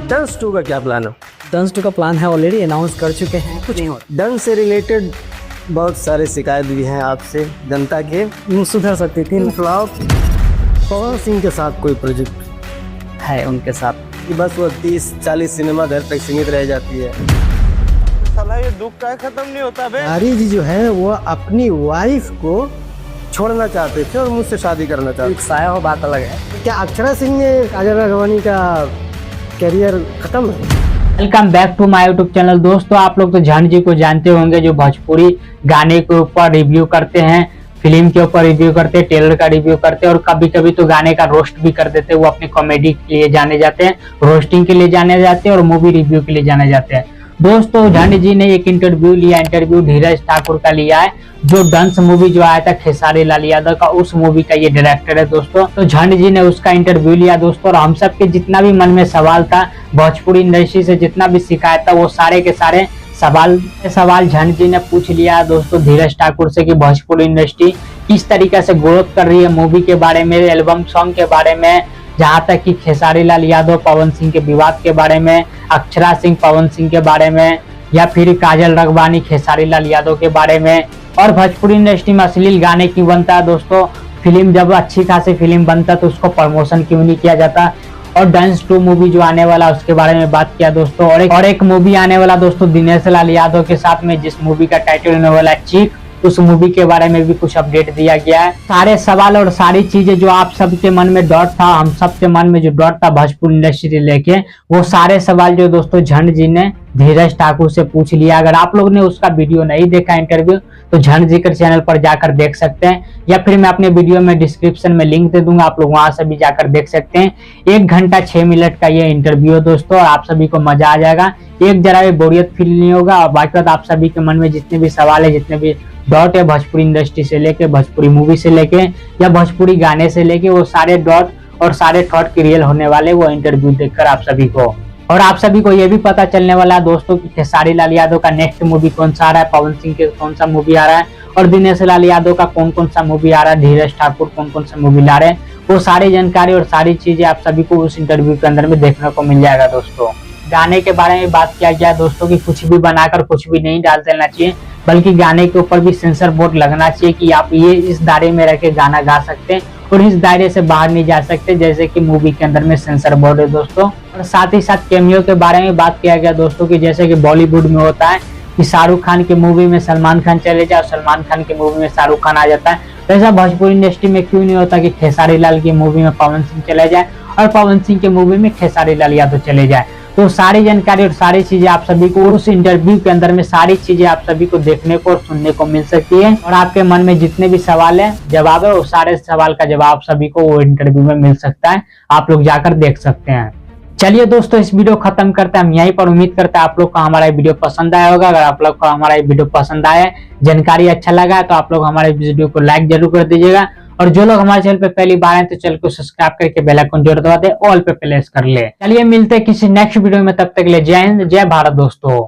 डंस 2 का क्या प्लान है? डंस 2 का प्लान है, ऑलरेडी अनाउंस कर चुके हैं, कुछ नहीं हो डंस से रिलेटेड बहुत सारे शिकायत भी हैं आपसे जनता के, सुधर सकती थी। फ्लॉप पवन सिंह के साथ कोई प्रोजेक्ट है उनके साथ कि बस वो 30-40 सिनेमा घर तक सीमित रह जाती है। साला ये दुख का खत्म नहीं होता बे। नारी जी जो है वो अपनी वाइफ को छोड़ना चाहते थे और मुझसे शादी करना चाहते एक साया हो, बात अलग है। थे। क्या अक्षरा सिंह ने काजल राघवानी का करियर खत्म है? Welcome back to my YouTube channel. दोस्तों, आप लोग तो जान जी को जानते होंगे, जो भोजपुरी गाने के ऊपर रिव्यू करते हैं, फिल्म के ऊपर रिव्यू करते हैं, ट्रेलर का रिव्यू करते हैं और कभी कभी तो गाने का रोस्ट भी कर देते हैं। वो अपनी कॉमेडी के लिए जाने जाते हैं, रोस्टिंग के लिए जाने जाते हैं और मूवी रिव्यू के लिए जाने जाते हैं। दोस्तों, झंड जी ने एक इंटरव्यू धीरज ठाकुर का लिया है, जो डंस मूवी जो आया था खेसारी लाल यादव का, उस मूवी का ये डायरेक्टर है दोस्तों। तो झंड जी ने उसका इंटरव्यू लिया दोस्तों, और हम सब के जितना भी मन में सवाल था, भोजपुरी इंडस्ट्री से जितना भी शिकायत था, वो सारे के सारे सवाल झंड जी ने पूछ लिया दोस्तों धीरज ठाकुर से कि भोजपुरी इंडस्ट्री किस तरीके से ग्रोथ कर रही है, मूवी के बारे में, एल्बम सॉन्ग के बारे में, जहाँ तक कि खेसारी लाल यादव पवन सिंह के विवाद के बारे में, अक्षरा सिंह पवन सिंह के बारे में, या फिर काजल राघवानी खेसारी लाल यादव के बारे में, और भोजपुरी इंडस्ट्री में अश्लील गाने क्यों बनता है दोस्तों, फिल्म जब अच्छी खासी फिल्म बनता तो उसको प्रमोशन क्यों नहीं किया जाता, और डंस 2 मूवी जो आने वाला उसके बारे में बात किया दोस्तों। और एक मूवी आने वाला दोस्तों दिनेश लाल यादव के साथ में, जिस मूवी का टाइटल होने वाला है चीख, उस मूवी के बारे में भी कुछ अपडेट दिया गया है। सारे सवाल और सारी चीजें जो आप सबके मन में डॉट था, हम सबके मन में जो डॉट था भोजपुरी इंडस्ट्री लेके, वो सारे सवाल जो दोस्तों झंड जी ने धीरज ठाकुर से पूछ लिया। अगर आप लोग ने उसका वीडियो नहीं देखा इंटरव्यू, तो झंड जी के चैनल पर जाकर देख सकते हैं, या फिर मैं अपने वीडियो में डिस्क्रिप्शन में लिंक दे दूंगा, आप लोग वहां से भी जाकर देख सकते हैं। 1 घंटा 6 मिनट का ये इंटरव्यू है दोस्तों, और आप सभी को मजा आ जाएगा, एक जरा भी बोरियत फील नहीं होगा। और बाकी बात, आप सभी के मन में जितने भी सवाल है, जितने भी डॉट है भोजपुरी इंडस्ट्री से लेके, भोजपुरी मूवी से लेके, या भोजपुरी गाने से लेके, वो सारे डॉट और सारे थॉट क्लियर होने वाले वो इंटरव्यू देखकर आप सभी को। और आप सभी को ये भी पता चलने वाला है दोस्तों कि खेसारी लाल यादव का नेक्स्ट मूवी कौन सा आ रहा है, पवन सिंह के कौन सा मूवी आ रहा है, और दिनेश लाल यादव का कौन कौन सा मूवी आ रहा है, धीरज ठाकुर कौन कौन सा मूवी ला रहे हैं, वो सारी जानकारी और सारी चीजें आप सभी को उस इंटरव्यू के अंदर में देखने को मिल जाएगा दोस्तों। गाने के बारे में बात किया गया दोस्तों कि कुछ भी बनाकर कुछ भी नहीं डाल देना चाहिए, बल्कि गाने के ऊपर भी सेंसर बोर्ड लगना चाहिए कि आप ये इस दायरे में रह के गाना गा सकते हैं और इस दायरे से बाहर नहीं जा सकते, जैसे कि मूवी के अंदर में सेंसर बोर्ड है दोस्तों। और साथ ही साथ कैमियो के बारे में बात किया गया दोस्तों कि जैसे कि बॉलीवुड में होता है कि शाहरुख खान की मूवी में सलमान खान चले जाए और सलमान खान की मूवी में शाहरुख खान आ जाता है, वैसा भोजपुरी इंडस्ट्री में क्यों नहीं होता कि खेसारी लाल की मूवी में पवन सिंह चले जाए और पवन सिंह की मूवी में खेसारी लाल यादव चले जाए। तो सारी जानकारी और सारी चीजें आप सभी को उस इंटरव्यू के अंदर में सारी चीजें आप सभी को देखने को और सुनने को मिल सकती है, और आपके मन में जितने भी सवाल है जवाब है, वो सारे सवाल का जवाब सभी को वो इंटरव्यू में मिल सकता है, आप लोग जाकर देख सकते हैं। चलिए दोस्तों, इस वीडियो खत्म करते हैं हम यहीं पर। उम्मीद करते हैं आप लोग को हमारा वीडियो पसंद आया होगा। अगर आप लोग को हमारा वीडियो पसंद आया, जानकारी अच्छा लगा है, तो आप लोग हमारे वीडियो को लाइक जरूर कर दीजिएगा, और जो लोग हमारे चैनल पे पहली बार हैं तो चैनल को सब्सक्राइब करके बेल आइकन जरूर दबा दे, ऑल पे प्रेस कर ले। चलिए मिलते हैं किसी नेक्स्ट वीडियो में, तब तक के लिए जय हिंद, जय भारत दोस्तों।